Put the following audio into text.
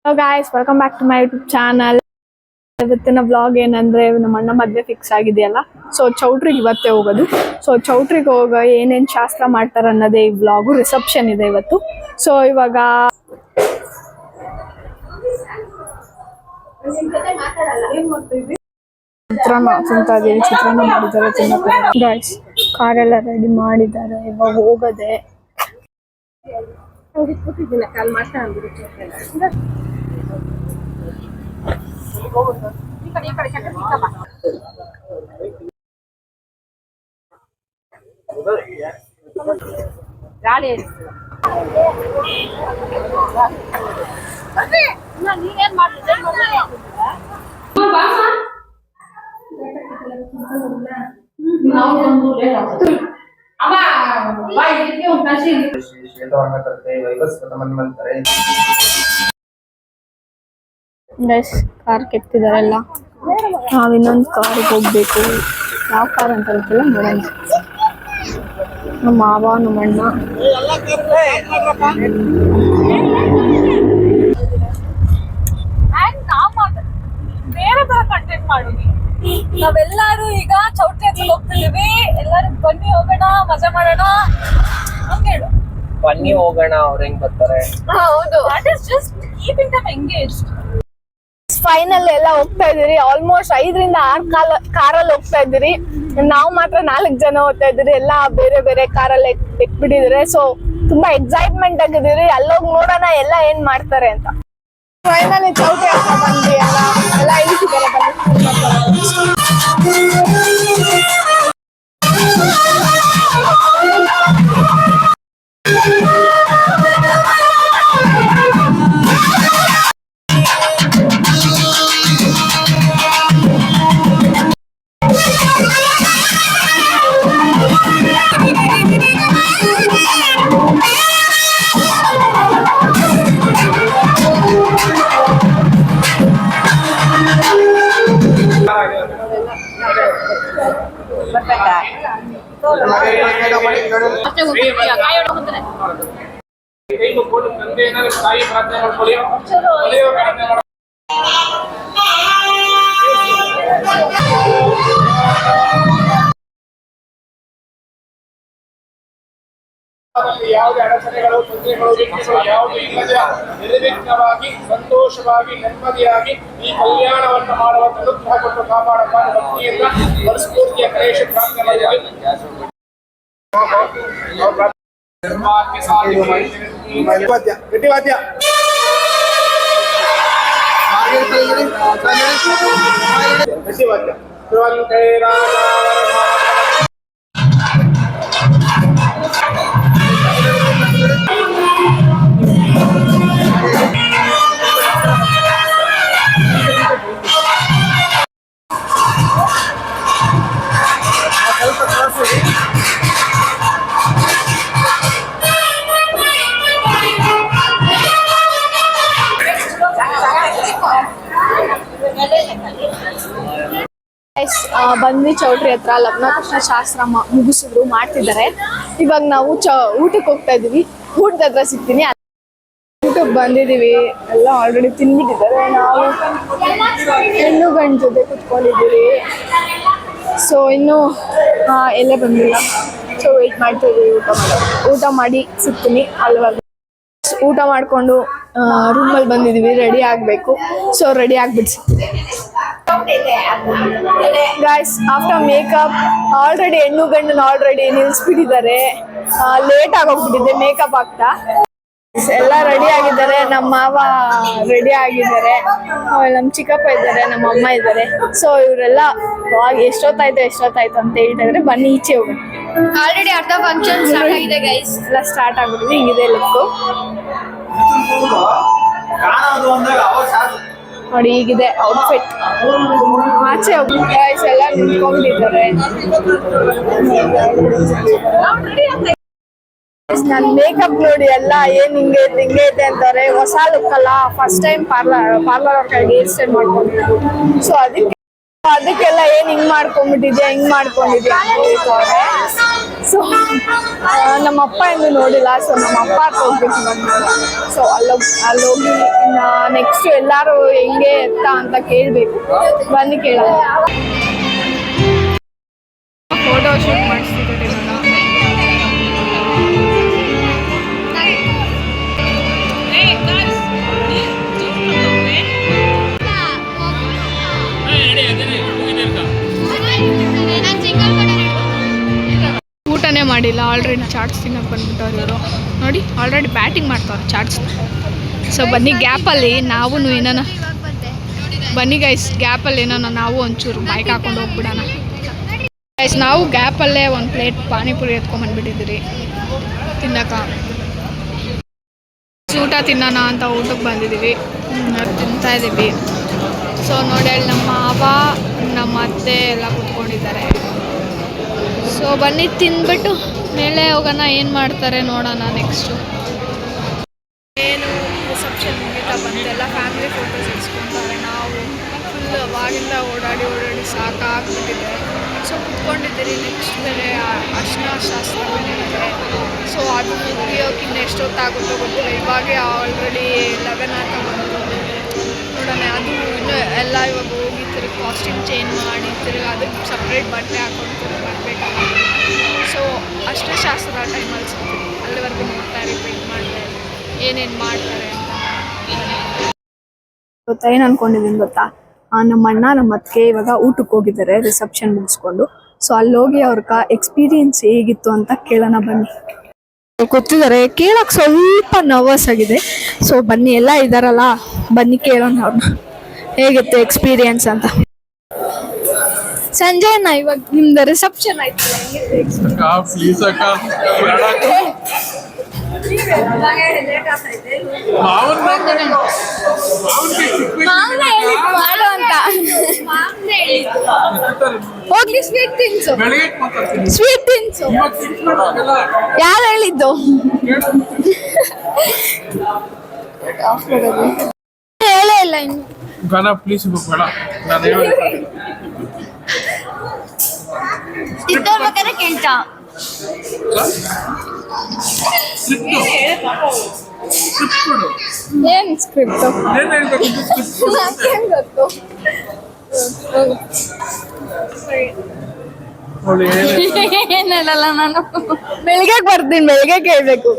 Hello guys, welcome back to my YouTube channel. ಇವತ್ತಿನ vlog ಏನಂದ್ರೆ ನಮ್ಮ ಅಣ್ಣ ಮದ್ವೆ ಫಿಕ್ಸ್ ಆಗಿದೆಯಲ್ಲ, ಸೊ ಚೌಟ್ರಿಗೆ ಇವತ್ತೇ ಹೋಗೋದು. ಸೊ ಚೌಟ್ರಿಗೆ ಹೋಗ ಏನೇನ್ ಶಾಸ್ತ್ರ ಮಾಡ್ತಾರ ಅನ್ನೋದೇ ಈ ವ್ಲಾಗು. ರಿಸೆಪ್ಷನ್ ಇದೆ ಇವತ್ತು. ಸೊ ಇವಾಗ ಚಿತ್ರಾನ್ನ ತಿಂತಾ ಇದೀವಿ. ಚಿತ್ರಾನ್ನ ಮಾಡಿದ್ದಾರೆ ತಿನ್ನಕ್ಕೆ. ಗಾಯ್ಸ್, ಕಾರೆಲ್ಲ ರೆಡಿ ಮಾಡಿದ್ದಾರೆ, ಇವಾಗ ಹೋಗದೆ. ಕಾರ್ ಕೆತ್ತಿದಾರೆಲ್ಲ. ನಾವ್ ಇನ್ನೊಂದು ಕಾರಿಗೆ ಹೋಗ್ಬೇಕು. ಯಾವ ಕಾರ್ ಅಂತ ಗೊತ್ತಿಲ್ಲ, ನೋಡೋಣ. ನಮ್ಮ ಮಾವ, ನಮ್ಮ ಅಣ್ಣ. ಬೇರೆ ತರ ಕಂಟೆಂಟ್ ಮಾಡೋದು. ನಾವೆಲ್ಲರೂ ಈಗ ಚೌಟ್ರಿ ಹತ್ರ ಹೋಗ್ತಿದೀವಿ. ಎಲ್ಲರೂ ಬನ್ನಿ ಹೋಗೋಣ, ಮಜಾ ಮಾಡೋಣ ಅಂತ ಹೇಳು. ಬನ್ನಿ ಹೋಗೋಣ, ಅವ್ರ ಹೆಂಗ್ ಬರ್ತಾರೆ. ಹೌದು, that is just keeping dum engaged. Final ಎಲ್ಲ ಹೋಗ್ತಾ ಇದೀರಿ. ಆಲ್ಮೋಸ್ಟ್ 5ರಿಂದ 6 ಕಾರಲ್ಲಿ ಹೋಗ್ತಾ ಇದ್ದೀರಿ. ನಾವು ಮಾತ್ರ 4 ಜನ ಹೋಗ್ತಾ ಇದ್ದೀರಿ. ಎಲ್ಲ ಬೇರೆ ಬೇರೆ ಕಾರಲ್ಲಿ ಎಕ್ಬಿಟ್ಟಿದ್ರೆ. ಸೊ ತುಂಬಾ ಎಕ್ಸೈಟ್ಮೆಂಟ್ ಆಗಿದ್ದೀರಿ. ಅಲ್ಲೋಗಿ ನೋಡೋಣ ಎಲ್ಲ ಏನ್ ಮಾಡ್ತಾರೆ ಅಂತ. ಫೈನಲಿ ಚೌಟ್ರಿ ಹತ್ರ ಬಂದ್ವಿ. ಎಲ್ಲ ಇಳಿಸಿದ್ದಾರೆ. ಯಾವುದೇ ಅಡಚಣೆಗಳು, ತೊಂದರೆಗಳು, ವಿಘ್ನಗಳು ಯಾವುದೂ ಇಲ್ಲದೆ ನಿರ್ವಿಘ್ನವಾಗಿ, ಸಂತೋಷವಾಗಿ, ನೆಮ್ಮದಿಯಾಗಿ ಈ ಕಲ್ಯಾಣವನ್ನು ಮಾಡುವ ಅನುಗ್ರಹ ಕೊಟ್ಟು ಕಾಪಾಡಪ್ಪ ಭಕ್ತಿಯಿಂದ ಮನಸ್ಫೂರ್ತಿಯ ಗಣೇಶ ಬಂದ್ವಿ ಚೌಟ್ರಿ ಹತ್ರ. ಲಗ್ನಕೃಷ್ಣ ಶಾಸ್ತ್ರ ಮುಗಿಸಿದ್ರು, ಮಾಡ್ತಿದ್ದಾರೆ. ಇವಾಗ ನಾವು ಊಟಕ್ಕೆ ಹೋಗ್ತಾ ಇದೀವಿ. ಊಟದ ಹತ್ರ ಸಿಗ್ತೀನಿ. ಊಟಕ್ಕೆ ಬಂದಿದೀವಿ. ಎಲ್ಲ ಆಲ್ರೆಡಿ ತಿನ್ಬಿಟ್ಟಿದ್ದಾರೆ. ನಾವು ಹೆಣ್ಣು ಗಂಡ ಜೊತೆ ಕುತ್ಕೊಂಡಿದ್ದೀವಿ. ಸೊ ಇನ್ನು ಎಲ್ಲೇ ಬಂದಿಲ್ಲ. ಸೊ ವೇಟ್ ಮಾಡ್ತಾ ಇದೀವಿ ಊಟ ಮಾಡಿ ಸಿಗ್ತೀನಿ. ಅಲ್ವಾಗ ಊಟ ಮಾಡ್ಕೊಂಡು ರೂಮಲ್ಲಿ ಬಂದಿದೀವಿ. ರೆಡಿ ಆಗ್ಬೇಕು. ಸೊ ರೆಡಿ ಆಗ್ಬಿಟ್ಟು ಸಿಗ್ತೀನಿ. ಗೈಸ್, ಆಫ್ಟರ್ ಮೇಕಪ್ ಆಲ್ರೆಡಿ ಹೆಣ್ಣು ಗಂಡನ ಆಲ್ರೆಡಿ ನಿಲ್ಸ್ಬಿಟ್ಟಿದ್ದಾರೆ. ಲೇಟ್ ಆಗೋಗ್ಬಿಟ್ಟಿದೆ ಮೇಕಪ್ ಆಗ್ತಾ. ಎಲ್ಲ ರೆಡಿ ಆಗಿದ್ದಾರೆ. ನಮ್ಮ ಮಾವ ರೆಡಿ ಆಗಿದ್ದಾರೆ. ನಮ್ಮ ಚಿಕ್ಕಪ್ಪ ಇದ್ದಾರೆ, ನಮ್ಮ ಅಮ್ಮ ಇದ್ದಾರೆ. ಸೊ ಇವರೆಲ್ಲ ಎಷ್ಟೊತ್ತಾಯ್ತು ಅಂತ ಹೇಳ್ತಾ ಇದ್ರೆ ಬನ್ನಿ ಈಚೆ ಹೋಗೋಣ. ಆಲ್ರೆಡಿ ಅರ್ಧ ಫಂಕ್ಷನ್ ಸ್ಟಾರ್ಟ್ ಆಗಿದೆ ಗೈಸ್. ಎಲ್ಲ ಸ್ಟಾರ್ಟ್ ಆಗ್ಬಿಟ್ಟಿದೆ. ಹಿಂಗಿದೆ ಲುಕ್ಕು ನೋಡಿ. ಹೀಗಿದೆ ಔಟ್ಫಿಟ್. ಆಚೆ ಹೋಗಿ ಗೈಸ್ ಎಲ್ಲ ನಿಂತ್ಕೊಂಡಿದ್ದಾರೆ. ನನ್ ಮೇಕಪ್ ನೋಡಿ ಎಲ್ಲ ಏನ್ ಹಿಂಗೆ ಐತೆ ಅಂತಾರೆ. ಹೊಸ ಲುಕ್ ಅಲ್ಲ, ಫಸ್ಟ್ ಟೈಮ್ ಪಾರ್ಲರ್ ಅವ್ರ ಕೈಗೆ ಹೇರ್ ಸ್ಟೈಲ್ ಮಾಡ್ಕೊಂಡಿರೋದು. ಸೊ ಅದಕ್ಕೆ ಅದಕ್ಕೆಲ್ಲ ಏನ್ ಹಿಂಗ್ ಮಾಡ್ಕೊಂಡ್ಬಿಟ್ಟಿದ್ಯಾ ಹಿಂಗ್ ಮಾಡ್ಕೊಂಡಿದ್ಯಾ ಸೊ ನಮ್ಮ ಅಪ್ಪ ಎಂದು ನೋಡಿಲ್ಲ. ಸೊ ನಮ್ಮ ಅಪ್ಪ ಹತ್ರ ಹೋಗ್ಬೇಕು ಸೊ ಅಲ್ಲೋಗಿ ನೆಕ್ಸ್ಟ್ ಎಲ್ಲಾರು ಹೆಂಗೆ ಎತ್ತ ಅಂತ ಕೇಳ್ಬೇಕು. ಬನ್ನಿ ಕೇಳೋಣ. ಫೋಟೋ ಶೂಟ್ ಮಾಡಿಸ್ತಿದ್ದಾರೆ ಊಟನೇ ಮಾಡಿಲ್ಲ, ಆಲ್ರೆಡಿ ಚಾಟ್ಸ್ ತಿನ್ನಕ್ಕೆ ಬಂದ್ಬಿಟ್ಟವ್ರು ಇವರು. ನೋಡಿ ಆಲ್ರೆಡಿ ಬ್ಯಾಟಿಂಗ್ ಮಾಡ್ತಾವ್ರೆ ಚಾಟ್ಸ್. ಸೊ ಬನ್ನಿ ಗ್ಯಾಪಲ್ಲಿ ನಾವು ಏನಾನ ಬನ್ನಿ ಗೈಸ್, ಗ್ಯಾಪಲ್ಲಿ ಏನಾನ ನಾವು ಒಂಚೂರು ಬೈಕ್ ಹಾಕೊಂಡು ಹೋಗ್ಬಿಡೋಣ ಗೈಸ್. ನಾವು ಗ್ಯಾಪಲ್ಲೇ ಒಂದು ಪ್ಲೇಟ್ ಪಾನಿಪುರಿ ಎತ್ಕೊಂಡ್ಬಂದ್ಬಿಟ್ಟಿದ್ದೀರಿ ತಿನ್ನಕ. ಊಟ ತಿನ್ನೋಣ ಅಂತ ಊಟಕ್ಕೆ ಬಂದಿದ್ದೀವಿ, ತಿಂತಾ ಇದ್ದೀವಿ. ಸೊ ನೋಡಿ ಅಲ್ಲಿ ನಮ್ಮ ಮಾವ ನಮ್ಮ ಅತ್ತೆ ಎಲ್ಲ ಕೂತ್ಕೊಂಡಿದ್ದಾರೆ. ಸೊ ಬನ್ನಿ ತಿಂದ್ಬಿಟ್ಟು ಮೇಲೆ ಹೋಗೋಣ, ಏನು ಮಾಡ್ತಾರೆ ನೋಡೋಣ ನೆಕ್ಸ್ಟು. ಏನು ರಿಸೆಪ್ಷನ್ ಮುಗಿತಾ ಬಂತೆಲ್ಲ ಫ್ಯಾಮಿಲಿ ಫೋಟೋಸ್ ಇಡ್ಸ್ಕೊತಾರೆ. ನಾವು ಫುಲ್ ಅವಾಗಿಂದ ಓಡಾಡಿ ಸಾಕಾಗ್ಬಿಟ್ಟಿದೆ. ಸೊ ಕುತ್ಕೊಂಡಿದ್ದೀರಿ. ನೆಕ್ಸ್ಟ್ ಬೇರೆ ಅರ್ಶಿನ ಶಾಸ್ತ್ರ ಬಂದಿದೆ. ಸೊ ಅದು ಮುಗಿಯೋಕೆ ಇನ್ನು ಎಷ್ಟೊತ್ತಾಗುತ್ತೋ ಗೊತ್ತಿಲ್ಲ. ಇವಾಗೇ ಆಲ್ರೆಡಿ 11 ಅಂತ ಬಂತು. ನೋಡೋಣ ಅದು ಇನ್ನೂ ಎಲ್ಲ ಇವಾಗ ಹೋಗಿ ತಿರುಗಿ ಕಾಸ್ಟ್ಯೂಮ್ ಚೇಂಜ್ ಮಾಡಿ ತಿರುಗಿ ಅದಕ್ಕೆ ಸಪ್ರೇಟ್ ಬಟ್ಟೆ ಹಾಕೊಂಡು ತಿರುಗಿ ಬರಬೇಕಲ್ಲ. ಸೊ ಅಷ್ಟೇ ಶಾಸ್ತ್ರ ಟೈಮಲ್ಲಿ ಸಿಗ್ತೀವಿ. ಅಲ್ಲಿವರೆಗೂ ನೋಡ್ತಾ ರಿಪೀಟ್ ಮಾಡ್ತಾರೆ ಏನೇನು ಮಾಡ್ತಾರೆ ಅಂತ. ಗೊತ್ತಾ ಏನು ಅನ್ಕೊಂಡಿದ್ದೀನಿ ಗೊತ್ತಾ, ನಮ್ಮ ಅಣ್ಣ ನಮ್ಮ ಅತ್ತಿಗೆ ಇವಾಗ ಊಟಕ್ಕೆ ಹೋಗಿದ್ದಾರೆ ರಿಸೆಪ್ಷನ್ ಮುಗಿಸ್ಕೊಂಡು. ಸೊ ಅಲ್ಲಿ ಹೋಗಿ ಅವ್ರ ಎಕ್ಸ್ಪೀರಿಯನ್ಸ್ ಹೇಗಿತ್ತು ಅಂತ ಕೇಳೋಣ ಬನ್ನಿ. ಗೊತ್ತಿದ್ದಾರೆ, ಕೇಳಕ್ಕೆ ಸ್ವಲ್ಪ ನರ್ವಸ್ ಆಗಿದೆ. ಸೊ ಬನ್ನಿ ಎಲ್ಲ ಇದ್ದಾರಲ್ಲ, ಬನ್ನಿ ಕೇಳೋಣ ಅವ್ರನ್ನ ಹೇಗಿತ್ತು ಎಕ್ಸ್ಪೀರಿಯನ್ಸ್ ಅಂತ. ಸಂಜಯನ ಇವಾಗ ನಿಮ್ದು ರಿಸೆಪ್ಷನ್ ಆಯ್ತು, ಮಾಡು ಅಂತ ಹೋಗ್ಲಿ. ಸ್ವೀಟ್ ತಿನ್ಸು, ಸ್ವೀಟ್ ತಿನ್ಸು. ಯಾರು ಹೇಳಿದ್ದು? ಹೇಳೇ ಇಲ್ಲ ಇನ್ನು. ಪ್ಲೀಸ್ ಇದ್ದೋರ್ಬೇಕಾದ್ರೆ ಕೇಳ್ತಾ ಏನ್ ಸ್ಕ್ರಿಪ್ಟ್ ಗೊತ್ತು. ಏನ್ ಹೇಳಲ್ಲ ನಾನು. ಬೆಳಿಗ್ಗೆ ಬರ್ತೀನಿ, ಬೆಳಿಗ್ಗೆ ಕೇಳ್ಬೇಕು.